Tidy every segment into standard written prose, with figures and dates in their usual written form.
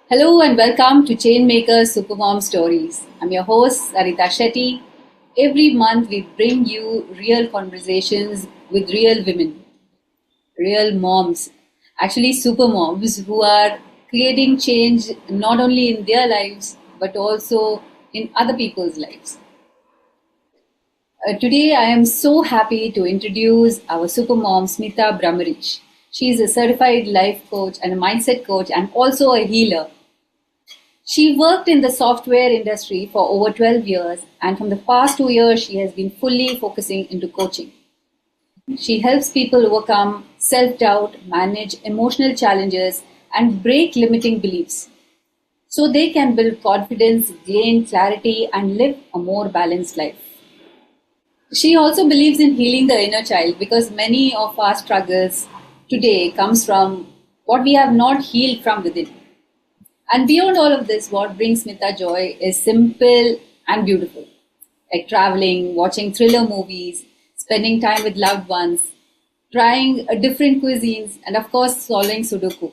Hello and welcome to Changemakers SuperMom Stories. I'm your host, Sarita Shetty. Every month we bring you real conversations with real women, real moms, actually super moms who are creating change not only in their lives but also in other people's lives. Today, I am so happy to introduce our supermom, Smitha Bhramarish. She is a certified life coach and a mindset coach and also a healer. She worked in the software industry for over 12 years, and from the past 2 years, she has been fully focusing into coaching. She helps people overcome self doubt, manage emotional challenges, and break limiting beliefs so they can build confidence, gain clarity, and live a more balanced life. She also believes in healing the inner child because many of our struggles today comes from what we have not healed from within. And beyond all of this, what brings Smita joy is simple and beautiful, like traveling, watching thriller movies, spending time with loved ones, trying different cuisines, and of course, solving Sudoku.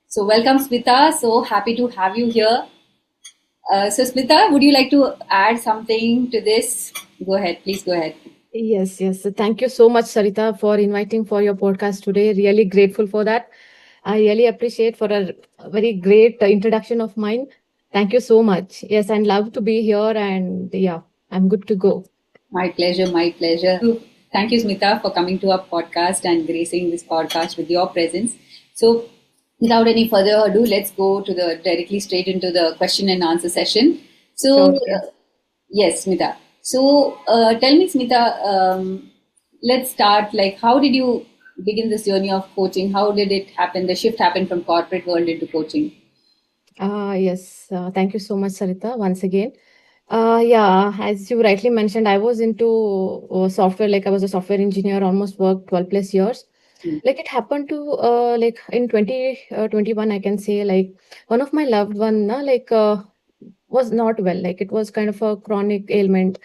So, welcome, Smita. So happy to have you here. So, Smita, would you like to add something to this? Go ahead, please go ahead. Yes. Thank you so much, Sarita, for inviting for your podcast today. Really grateful for that. I really appreciate for a very great introduction of mine. Thank you so much. Yes, and love to be here, and yeah, I'm good to go. My pleasure, my pleasure. Thank you, Smita, for coming to our podcast and gracing this podcast with your presence. So, without any further ado, let's go to the directly straight into the question and answer session. So, Sure. Yes. yes, Smita. So, tell me, Smita, let's start. Like, how did you begin this journey of coaching? How did it happen? The shift happened from corporate world into coaching. Yes. Thank you so much, Sarita, once again. Yeah, as you rightly mentioned, I was into software, like I was a software engineer, almost worked 12 plus years. Mm. Like it happened to like in 2021, I can say, like one of my loved one was not well, like it was kind of a chronic ailment,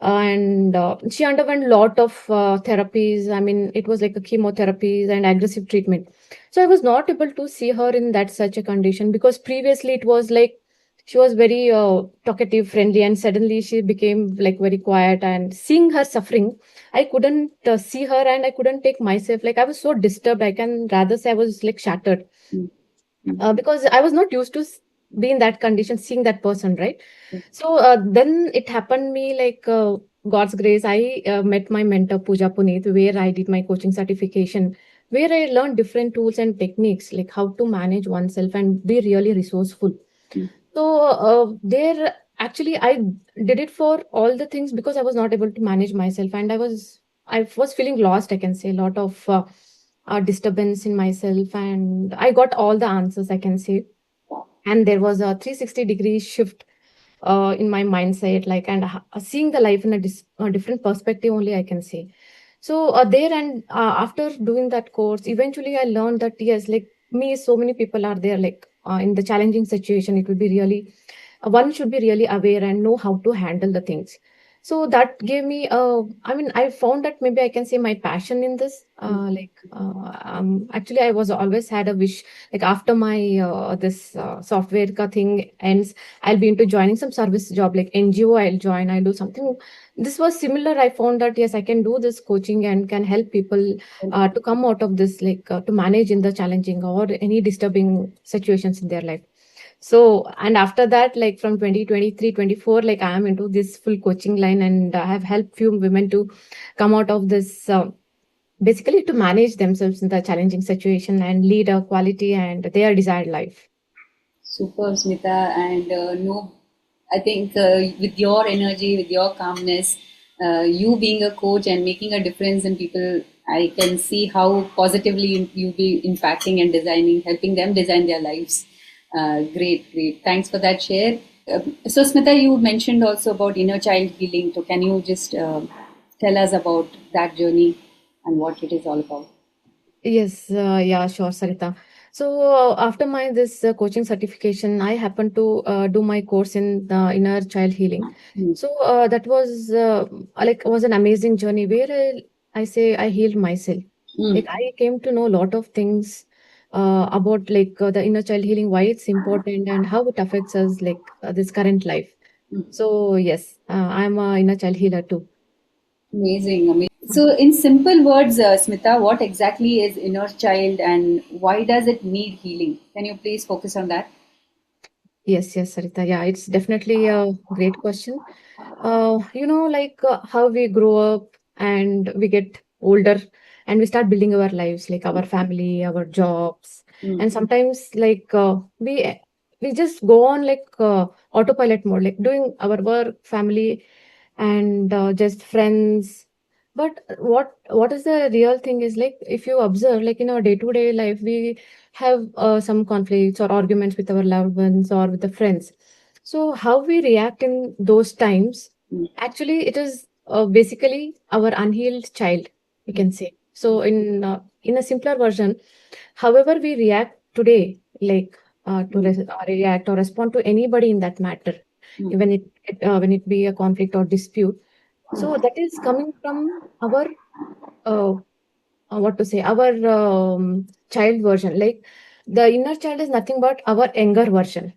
and she underwent lot of therapies. I mean, it was like a chemotherapies and aggressive treatment. So I was not able to see her in that such a condition, because previously it was like she was very talkative, friendly, and suddenly she became like very quiet. And seeing her suffering, I couldn't see her, and I couldn't take myself. Like I was so disturbed. I can rather say I was like shattered, Mm. Mm. because I was not used to be in that condition, seeing that person, right? So then it happened me like God's grace. I met my mentor Pooja Puneet, where I did my coaching certification, where I learned different tools and techniques, like how to manage oneself and be really resourceful. Mm. So there, actually, I did it for all the things because I was not able to manage myself, and I was feeling lost. I can say a lot of disturbance in myself, and I got all the answers, I can say. And there was a 360-degree shift in my mindset, like, and seeing the life in a different perspective only, I can say. So there, and after doing that course, eventually I learned that yes, like me, so many people are there, like in the challenging situation, it will be really one should be really aware and know how to handle the things. So that gave me I mean, I found that maybe I can say my passion in this, actually I was always had a wish, like after my this software thing ends, I'll be into joining some service job like NGO. I'll join, I'll do something. This was similar. I found that yes, I can do this coaching and can help people to come out of this, like to manage in the challenging or any disturbing situations in their life. So, and after that, like from 2023, 24, like I am into this full coaching line, and I have helped few women to come out of this, basically to manage themselves in the challenging situation and lead a quality and their desired life. Super, Smita, and no, I think with your energy, with your calmness, you being a coach and making a difference in people, I can see how positively you be impacting and designing, helping them design their lives. Great, great. Thanks for that share. So, Smita, you mentioned also about inner child healing. So, can you just tell us about that journey and what it is all about? Yes, yeah, sure, Sarita. So after my this coaching certification, I happened to do my course in the inner child healing. Hmm. So that was like was an amazing journey where I say I healed myself. Hmm. Like I came to know a lot of things about like the inner child healing, why it's important and how it affects us like this current life. Mm. So yes, I'm a inner child healer too. Amazing, amazing. So, in simple words, Smita, what exactly is inner child and why does it need healing? Can you please focus on that? Yes, yes, Sarita. Yeah, it's definitely a great question. Like how we grow up and we get older and we start building our lives, like our family, our jobs, Mm. and sometimes like we just go on like autopilot mode, like doing our work, family, and just friends. But what is the real thing is like if you observe, like in our day-to-day life, we have some conflicts or arguments with our loved ones or with the friends. So how we react in those times, Mm. actually, it is basically our unhealed child, we can say. So in a simpler version, however we react today, like Mm. react or respond to anybody in that matter, Mm. when it be a conflict or dispute. So that is coming from our uh, what to say, our child version. Like the inner child is nothing but our younger version.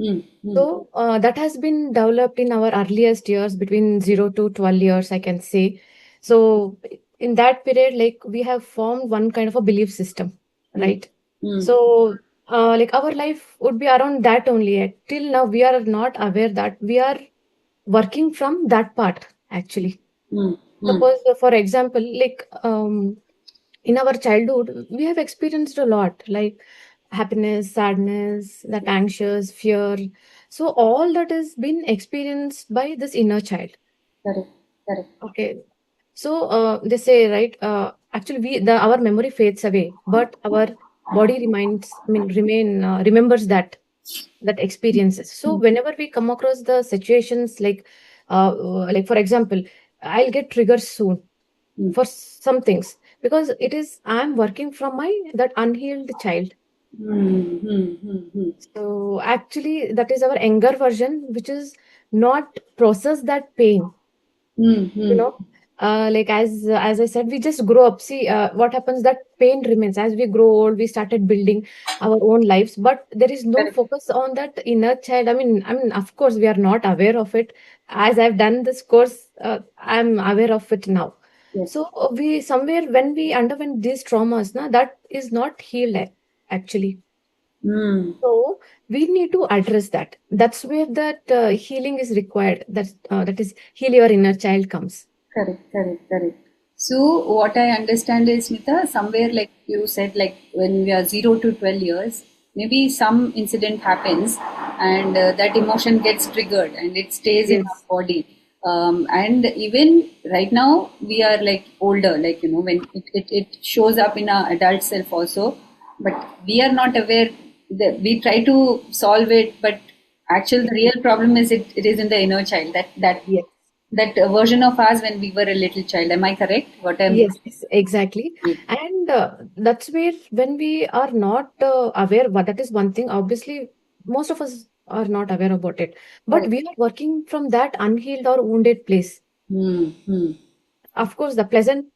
Mm. Mm. So that has been developed in our earliest years between 0 to 12 years, I can say. So in that period, like we have formed one kind of a belief system, Mm. right? Mm. So like our life would be around that only. Till now, we are not aware that we are working from that part actually. Mm. Mm. Suppose, for example, like in our childhood, we have experienced a lot, like happiness, sadness, that anxious, fear. So all that has been experienced by this inner child. Correct. Correct. Okay. So they say, right? Actually, our memory fades away, but our body remembers that experiences. So Mm. whenever we come across the situations like for example, I'll get triggered soon Mm. for some things because it is I'm working from my that unhealed child. Mm. Mm. Mm. Mm. So actually that is our younger version which is not process that pain, Mm. you Mm. know. Like as I said, we just grow up. See, what happens, that pain remains as we grow old. We started building our own lives, but there is no Correct. focus on that inner child. I mean of course we are not aware of it. As I've done this course, I'm aware of it now. Yes. So we somewhere when we underwent these traumas, na, that is not healed actually. Mm. So we need to address that. That's where that healing is required. That is heal your inner child comes. Correct, correct, correct. So what I understand is, Smita, somewhere like you said, like when we are 0 to 12 years, maybe some incident happens and that emotion gets triggered and it stays in our Yes. body. And even right now, we are like older, like, when it shows up in our adult self also, but we are not aware that we try to solve it, but actually the real problem is it is in the inner child Yes. that version of us when we were a little child. Am I correct? What I'm Yes, yes, exactly. And that's where when we are not aware, but that is one thing. Obviously, most of us are not aware about it. But correct. we are working from that unhealed or wounded place. Hmm. Hmm. Of course, the pleasant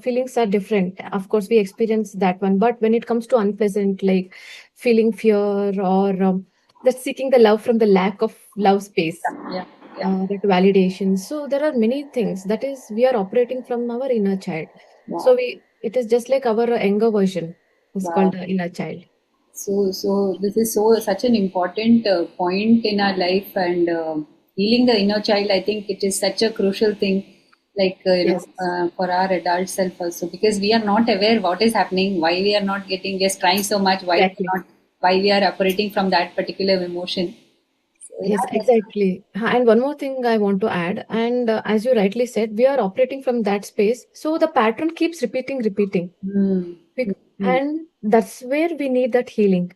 feelings are different. Of course, we experience that one. But when it comes to unpleasant, like feeling fear or that seeking the love from the lack of love space, Yeah. Yeah. that validation. So there are many things that is we are operating from our inner child. So Wow. it is just like our younger version. It's called Wow. the inner child. So this is such an important point in our life, and healing the inner child. I think it is such a crucial thing, like Yes, for our adult self also, because we are not aware what is happening, why we are not getting, just trying so much, exactly. why we are operating from that particular emotion. So Yes, yeah. exactly. And one more thing I want to add, and as you rightly said, we are operating from that space. So the pattern keeps repeating. Hmm. Hmm. And that's where we need that healing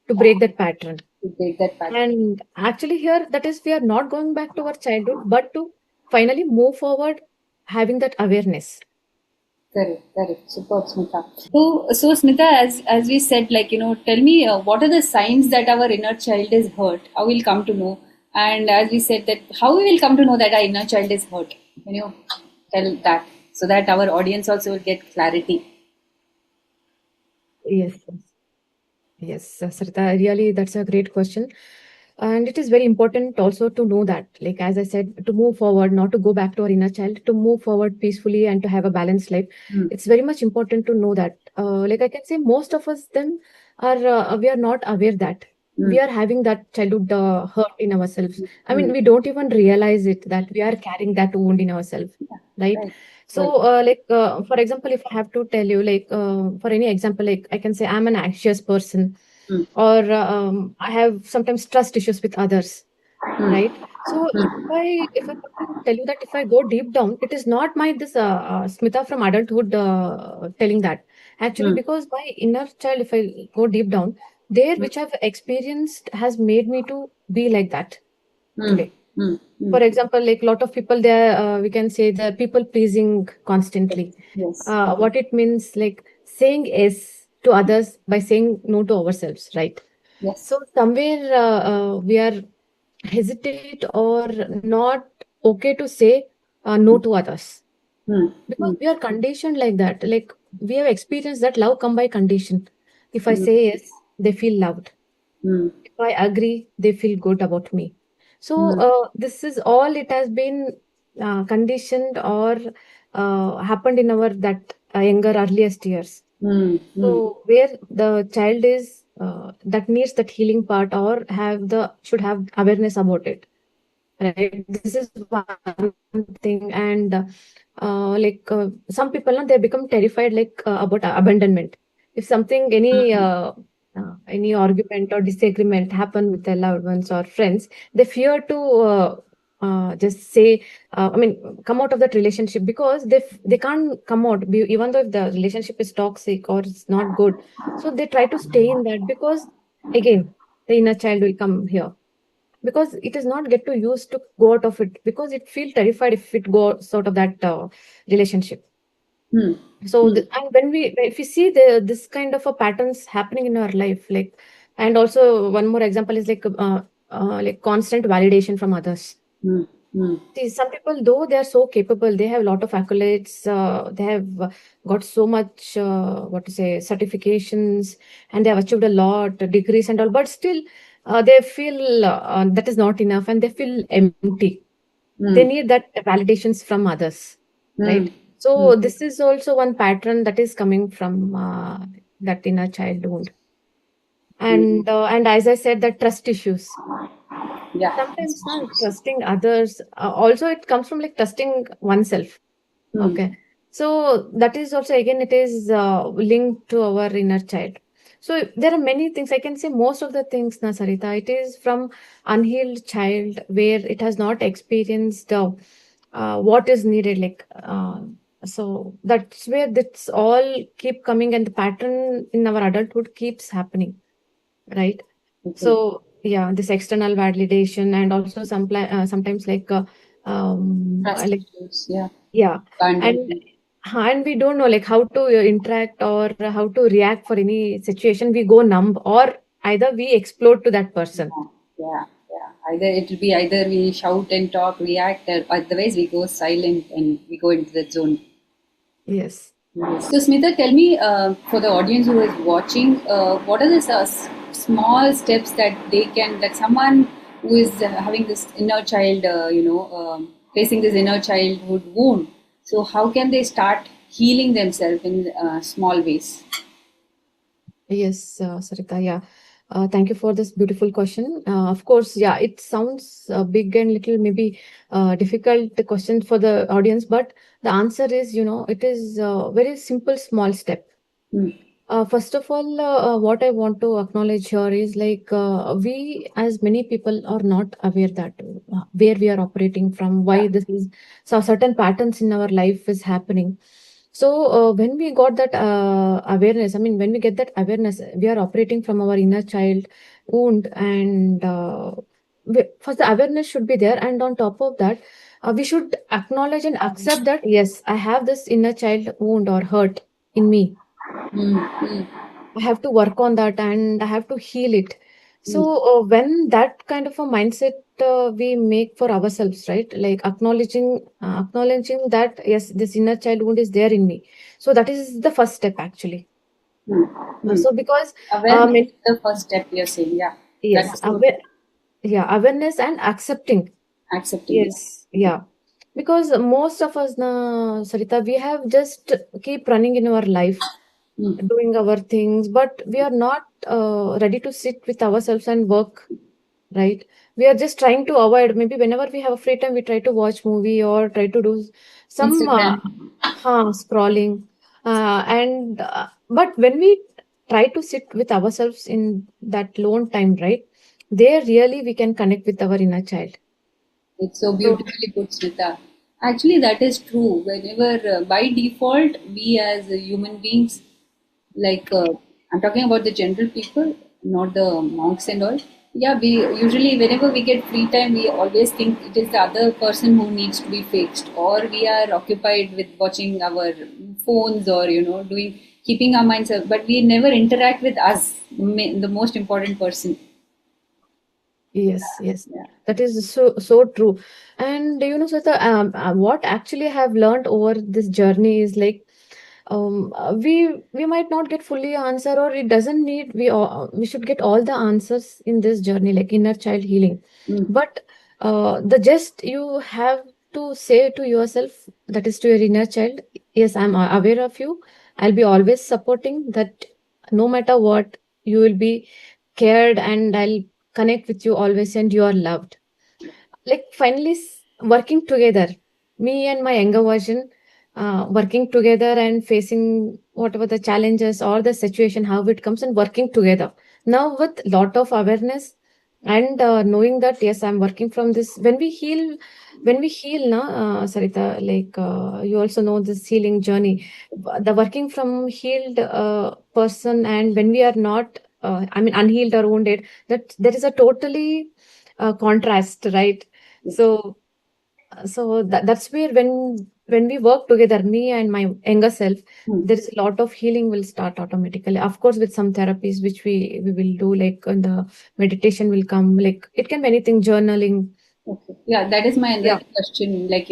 to break that pattern. To break that pattern. And actually, here, that is, we are not going back to our childhood, but to finally move forward, having that awareness. Correct, correct. Superb, Smita. So Smita, as we said, like, tell me what are the signs that our inner child is hurt? How we'll come to know? And as we said, that how we will come to know that our inner child is hurt? Can you tell that so that our audience also will get clarity? Yes. Yes. Yes, Sarita, really, that's a great question. And it is very important also to know that, like, as I said, to move forward, not to go back to our inner child, to move forward peacefully and to have a balanced life. Mm, It's very much important to know that. Like, I can say most of us then we are not aware that we mm, are having that childhood hurt in ourselves. I mean, mm. we don't even realize it that we are carrying that wound in ourselves, Yeah, right? right, right. So, for example, if I have to tell you, like, for any example, like, I can say I'm an anxious person, Mm, or I have sometimes trust issues with others, mm, right? So if I have to tell you that if I go deep down, it is not my this Smita from adulthood telling that, actually, mm, because my inner child, if I go deep down, there mm, which I've experienced has made me to be like that mm, today. mm, For mm. example, like, lot of people, they're we can say they're people pleasing constantly. Yes. What it means, like saying yes to others by saying no to ourselves, right? Yes. So somewhere we are hesitate or not okay to say no to others, Mm, because mm, we are conditioned like that. Like, we have experienced that love come by condition. If I mm, say yes, they feel loved. mm, If I agree, they feel good about me. So mm, this is all it has been conditioned or happened in our that younger earliest years. mm, mm. So where the child is that needs that healing part or should have awareness about it, right? This is one thing. And some people now, they become terrified, like about abandonment. If something, any argument or disagreement happen with their loved ones or friends, they fear to just say, I mean, come out of that relationship, because they can't come out, even though if the relationship is toxic or it's not good. So they try to stay in that, because again, the inner child will come here, because it is not get to use to go out of it, because it feel terrified if it goes out of that relationship. Mm, So mm, and when we if we see this kind of a patterns happening in our life, like, and also one more example is like constant validation from others. mm, mm, See, some people, though they are so capable, they have a lot of accolades, they have got so much, what to say, certifications, and they have achieved a lot, degrees and all, but still they feel that is not enough, and they feel empty. They mm, need that validations from others, mm, right? So mm. this is also one pattern that is coming from that inner childhood. And as I said, the trust issues. Yeah. That's Sometimes not issues. trusting others. Also, it comes from like trusting oneself. Mm, Okay. So that is also, again, it is linked to our inner child. So there are many things. I can say most of the things, na Sarita, it is from unhealed child, where it has not experienced what is needed. So that's where this all keep coming, and the pattern in our adulthood keeps happening, right? okay. So yeah, this external validation, and also sometimes Trust like, issues. Yeah. yeah, and Abandonment. we don't know like how to interact or how to react for any situation. We go numb, or either we explode to that person. Yeah. Yeah. Yeah. Either it will be either we shout and talk, react, or otherwise we go silent and we go into the zone. Yes. Yes. So, Smita, tell me for the audience who is watching, what are the small steps that someone who is having this inner child, facing this inner childhood wound, so how can they start healing themselves in small ways? Yes, Sarita, yeah. Thank you for this beautiful question. Of course, yeah, it sounds big and little maybe difficult question for the audience, but the answer is, it is a very simple, small step. Hmm. First of all, what I want to acknowledge here is like we, as many people, are not aware that where we are operating from, Yeah. why this is, so certain patterns in our life is happening. So when we got that awareness, I mean, when we get that awareness, we are operating from our inner child wound, and first the awareness should be there, and on top of that, we should acknowledge and accept that yes, I have this inner child wound or hurt in me. Hmm. Hmm. I have to work on that and I have to heal it. So Hmm. when that kind of a mindset we make for ourselves, right? Like acknowledging that yes, this inner child wound is there in me. So that is the first step actually. Hmm. Hmm. So because Awareness many, is the first step, you're saying. Yeah, yes, that's so true. yeah, awareness and accepting. Accepting. Yes, yeah. Because most of us, na, Sarita, we have just keep running in our life, Hmm. doing our things, but we are not ready to sit with ourselves and work, right? We are just trying to avoid. Maybe whenever we have a free time, we try to watch movie or try to do some Instagram. scrolling. And but when we try to sit with ourselves in that lone time, right? There really we can connect with our inner child. It's so So beautifully put, Smita. Actually, that is true. Whenever, by default, we as human beings, like I'm talking about the general people, not the monks and all. Yeah, we usually, whenever we get free time, we always think it is the other person who needs to be fixed, or we are occupied with watching our phones or doing keeping our minds up, but we never interact with us, the most important person. yes, yes, Yeah. that is so true. And Sweta, what actually I have learned over this journey is like we might not get fully answer, or it doesn't need we should get all the answers in this journey, like inner child healing. Mm. But the just you have to say to yourself, that is to your inner child, yes, I'm aware of you. I'll be always supporting that. No matter what, you will be cared, and I'll connect with you always, and you are loved. Like finally working together, me and my younger version, working together and facing whatever the challenges or the situation, how it comes, and working together now with lot of awareness, and knowing that yes, I'm working from this. When we heal now, Sarita, like you also know this healing journey, the working from healed person, and when we are not I mean unhealed or wounded, that there is a totally contrast, right? So that's where when we work together, me and my younger self, Mm. there is a lot of healing will start automatically. Of course, with some therapies which we will do, like and the meditation will come. Like it can be anything, journaling. Okay. Yeah, that is my Yeah. another question. Like,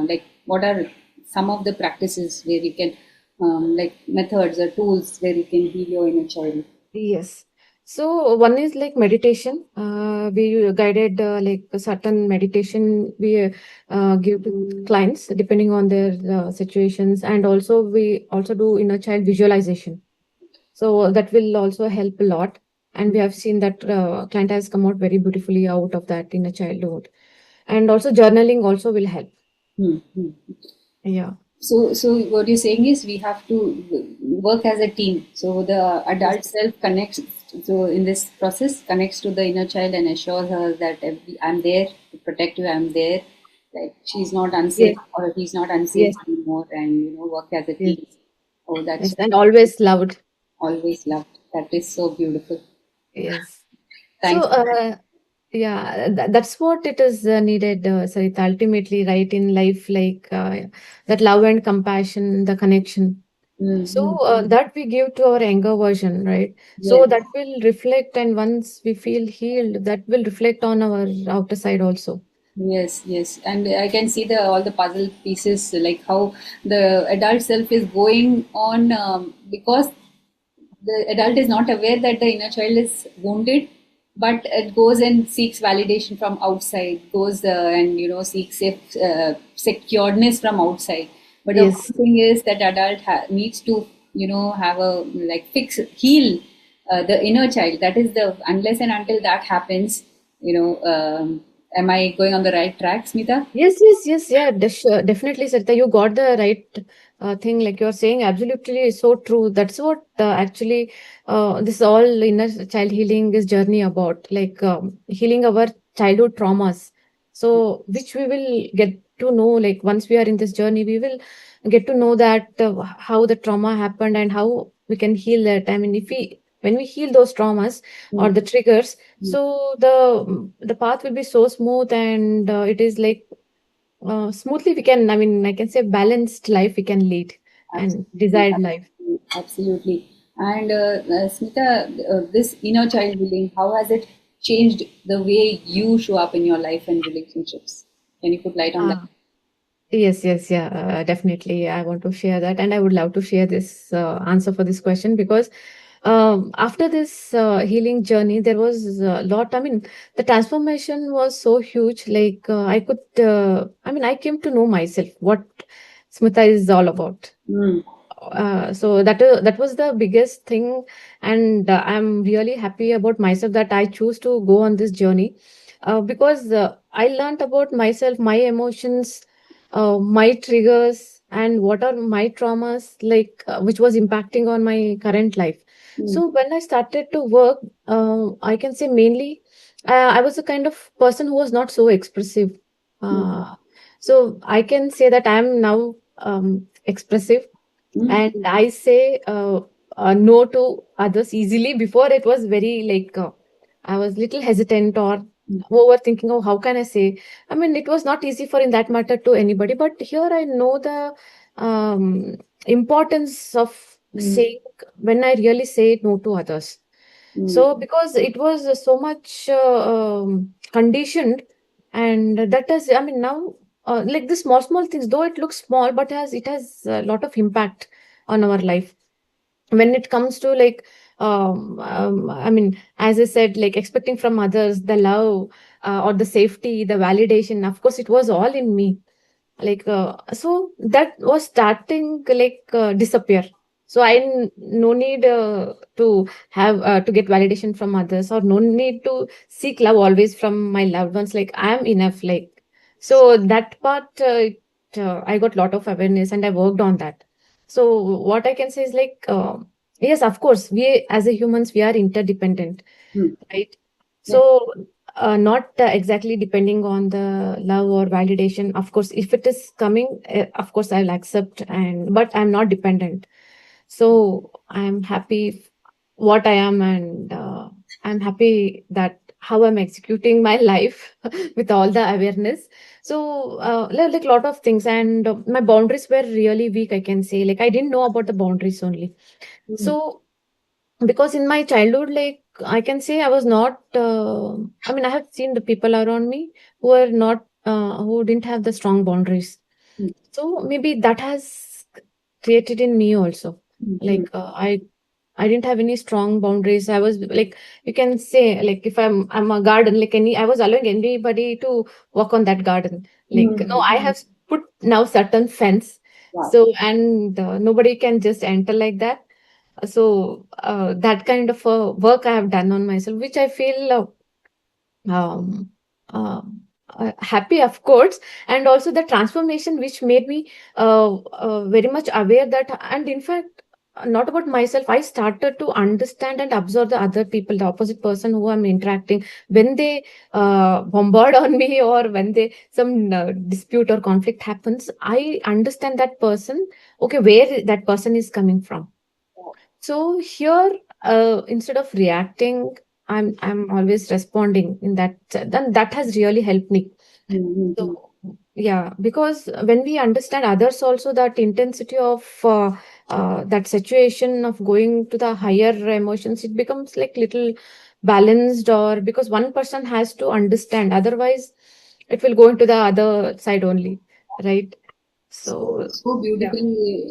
like what are some of the practices where we can, like methods or tools where you can heal your inner child? Yes. So one is like meditation. We guided like a certain meditation we give to clients depending on their situations, and also we also do inner child visualization. So that will also help a lot. And we have seen that client has come out very beautifully out of that inner childhood. And also journaling also will help. Hmm. Hmm. Yeah. So what you're saying is we have to work as a team. So the Yes. adult self connects. So in this process, connects to the inner child and assures her that I'm there to protect you. I'm there. Like she's not unsafe Yes. or he's not unsafe Yes. anymore, and work as a Yes. team. Oh, Yes. that's And always loved. always loved. That is so beautiful. Yes. So, Thanks. yeah, that's what it is needed, Sarita, ultimately, right, in life, like that love and compassion, the connection. So Mm-hmm. that we give to our younger version, right? So Yes, that will reflect, and once we feel healed, that will reflect on our outer side also. yes, yes. And I can see the all the puzzle pieces, like how the adult self is going on, because the adult is not aware that the inner child is wounded, but it goes and seeks validation from outside, goes and seeks securedness from outside. But the Yes, one thing is that adult needs to have a like fix heal the inner child. That is the unless and until that happens, am I going on the right track, Smita? yes, yes, yes, yeah, definitely, Sarita. You got the right thing. Like you're saying, absolutely so true. That's what actually this all inner child healing is journey about. Like healing our childhood traumas. So, which we will get to know. Like once we are in this journey, we will get to know that how the trauma happened and how we can heal that. I mean, if we when we heal those traumas or Mm, the triggers, mm. so the path will be so smooth, and it is like smoothly we can, I mean, I can say balanced life we can lead, and Absolutely, desired life. absolutely, absolutely. And Smita, this inner child healing, how has it changed the way you show up in your life and relationships? Can you put light on that? Ah, Yes, yes, yeah, definitely. I want to share that, and I would love to share this answer for this question because after this healing journey, there was a lot. I mean, the transformation was so huge. Like I came to know myself, what Smita is all about. Mm, So that was the biggest thing, and I'm really happy about myself that I choose to go on this journey, because I learned about myself, my emotions, my triggers, and what are my traumas, like which was impacting on my current life. mm, So when I started to work, I can say mainly I was a kind of person who was not so expressive. mm, So I can say that I am now expressive, mm, and I say no to others easily. Before it was very like I was little hesitant or mm, overthinking. Oh, how can I say? I mean, it was not easy for in that matter to anybody. But here I know the um, importance of mm, saying when I really say no to others. mm, So because it was so much conditioned, and that is, I mean, now like the small small things, though it looks small, but it has a lot of impact on our life when it comes to like I mean, as I said, like expecting from others the love, or the safety, the validation. Of course, it was all in me, like so that was starting like disappear. So no need to have to get validation from others, or no need to seek love always from my loved ones. Like I am enough, like, so that part I got lot of awareness and I worked on that. So what I can say is like yes, of course, we as a humans, we are interdependent, mm. right? Yeah. So, not exactly depending on the love or validation. Of course, if it is coming, of course, I'll accept, and but I'm not dependent. So I'm happy what I am, and I'm happy that how I'm executing my life with all the awareness. So, like lot of things, and my boundaries were really weak. I can say, like I didn't know about the boundaries only. Mm, So because in my childhood, like I can say I was not I mean, I have seen the people around me who are not who didn't have the strong boundaries. mm, So maybe that has created in me also, mm, mm, like I didn't have any strong boundaries. I was like, you can say, like if I'm a garden, like any, I was allowing anybody to walk on that garden. Like no, mm. I have put now certain fence. Wow. So and nobody can just enter like that. So that kind of work I have done on myself, which I feel um, happy, of course, and also the transformation which made me very much aware that, and in fact, not about myself. I started to understand and observe the other people, the opposite person who I'm interacting. When they bombard on me, or when they some dispute or conflict happens, I understand that person. Okay, where that person is coming from. So here, instead of reacting, I'm always responding in that. Then that has really helped me. Mm, mm, mm. So yeah, because when we understand others also, that intensity of that situation of going to the higher emotions, it becomes like little balanced, or because one person has to understand, otherwise it will go into the other side only, right? So, So so yeah. beautifully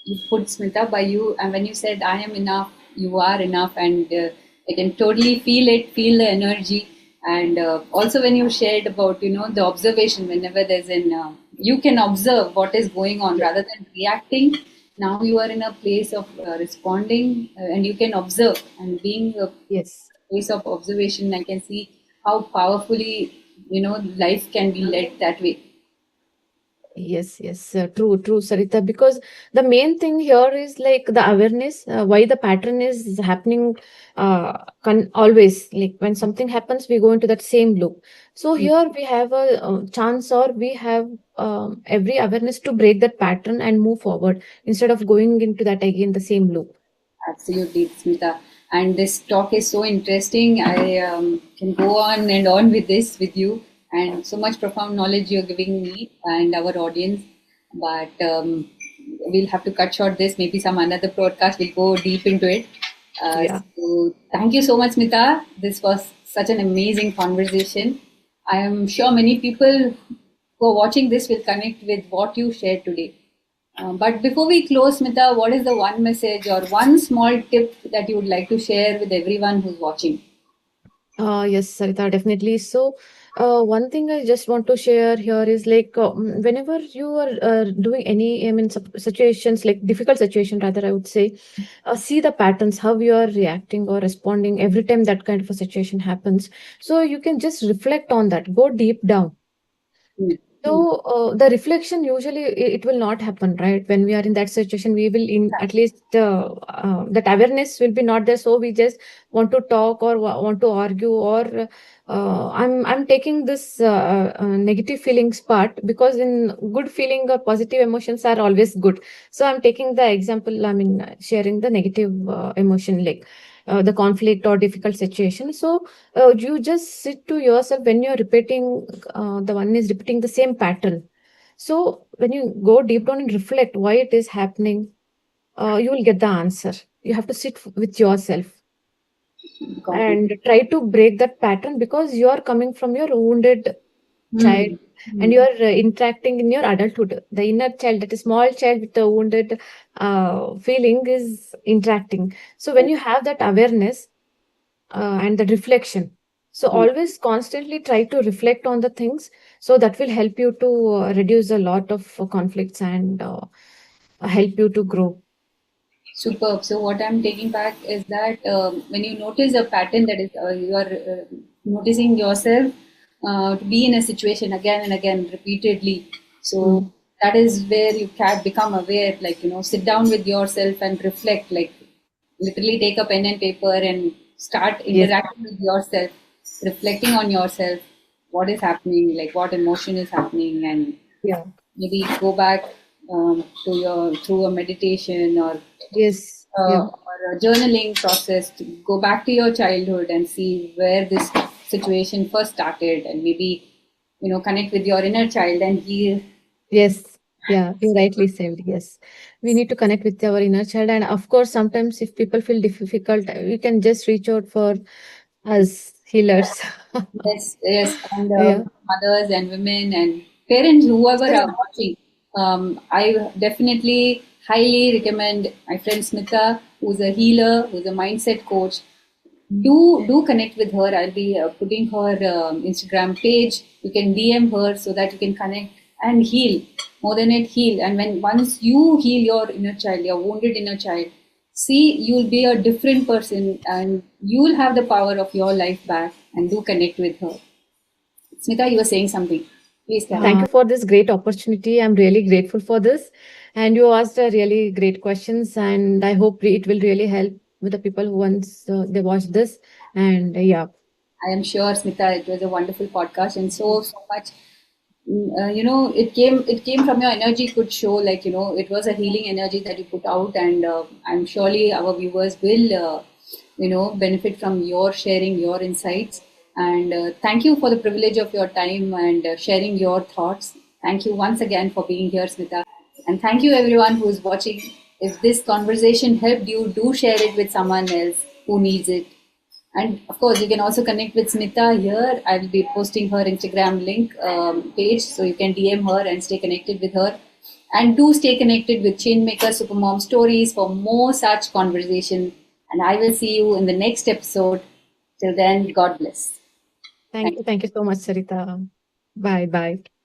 you put, Smita, by you. And when you said, I am enough, you are enough. And I can totally feel it, feel the energy. And also when you shared about, the observation, whenever there's you can observe what is going on Yes. rather than reacting. Now you are in a place of responding, and you can observe, and being a Yes. place of observation, I can see how powerfully, life can be led that way. Yes, yes, true, true, Sarita. Because the main thing here is like the awareness, why the pattern is happening, always. Like when something happens, we go into that same loop. So here we have a chance, or we have every awareness to break that pattern and move forward instead of going into that again the same loop. Absolutely, Smita. And this talk is so interesting. I can go on and on with this with you, and so much profound knowledge you're giving me and our audience. But we'll have to cut short this. Maybe some another broadcast will go deep into it. Yeah. So thank you so much, Smita. This was such an amazing conversation. I am sure many people who are watching this will connect with what you shared today. But before we close, Smita, what is the one message or one small tip that you would like to share with everyone who's watching? Yes, Sarita, definitely. So, one thing I just want to share here is like whenever you are doing any, I mean, situations like difficult situation, rather, I would say, see the patterns, how you are reacting or responding every time that kind of a situation happens. So you can just reflect on that, go deep down. Mm, mm, So the reflection usually it will not happen, right? When we are in that situation, we will in at least that awareness will be not there. So we just want to talk or want to argue or I'm taking this negative feelings part because in good feeling or positive emotions are always good. So I'm taking the example. I mean sharing the negative emotion like the conflict or difficult situation. So you just sit to yourself when you're repeating the one is repeating the same pattern. So when you go deep down and reflect why it is happening, you will get the answer. You have to sit with yourself completely. and try to break that pattern because you are coming from your wounded child Mm, and mm, you are interacting in your adulthood. The inner child, that is small child with the wounded feeling, is interacting. So when yes, you have that awareness and the reflection. So mm. always constantly try to reflect on the things. So that will help you to reduce a lot of conflicts and help you to grow. Superb. So what I'm taking back is that when you notice a pattern that is you are noticing yourself to be in a situation again and again repeatedly. So Mm. that is where you can become aware. Like sit down with yourself and reflect. Like literally take a pen and paper and start Yes. interacting with yourself, reflecting on yourself, what is happening, like what emotion is happening, and Yeah. maybe go back to your through a meditation Yes. Yeah. or a journaling process to go back to your childhood and see where this situation first started, and maybe connect with your inner child and heal. Yes. Yeah. You rightly said. Yes. We need to connect with our inner child. And of course, sometimes if people feel difficult, we can just reach out for us healers. Yes, yes, and Yeah. mothers and women and parents, whoever are watching, I definitely highly recommend my friend Smitha, who's a healer, who's a mindset coach. Do connect with her. I'll be putting her Instagram page. You can DM her so that you can connect and heal. More than it, heal. And when once you heal your inner child, your wounded inner child, see, you'll be a different person and you'll have the power of your life back. And do connect with her. Smita, you were saying something. Please carry Thank on. you for this great opportunity. I'm really grateful for this. And you asked really great questions, and I hope it will really help with the people who once they watch this. And yeah, I am sure, Smita, it was a wonderful podcast and so much. It came from your energy could show, like it was a healing energy that you put out, and I'm surely our viewers will benefit from your sharing your insights. And thank you for the privilege of your time and sharing your thoughts. Thank you once again for being here, Smita, and thank you everyone who's watching. If this conversation helped you, do share it with someone else who needs it. And of course, you can also connect with Smita here. I will be posting her Instagram link page, so you can DM her and stay connected with her. And do stay connected with Changemakers SuperMom Stories for more such conversation. And I will see you in the next episode. Till then, God bless. thank Thank you. Thank you so much, Sarita. Bye bye.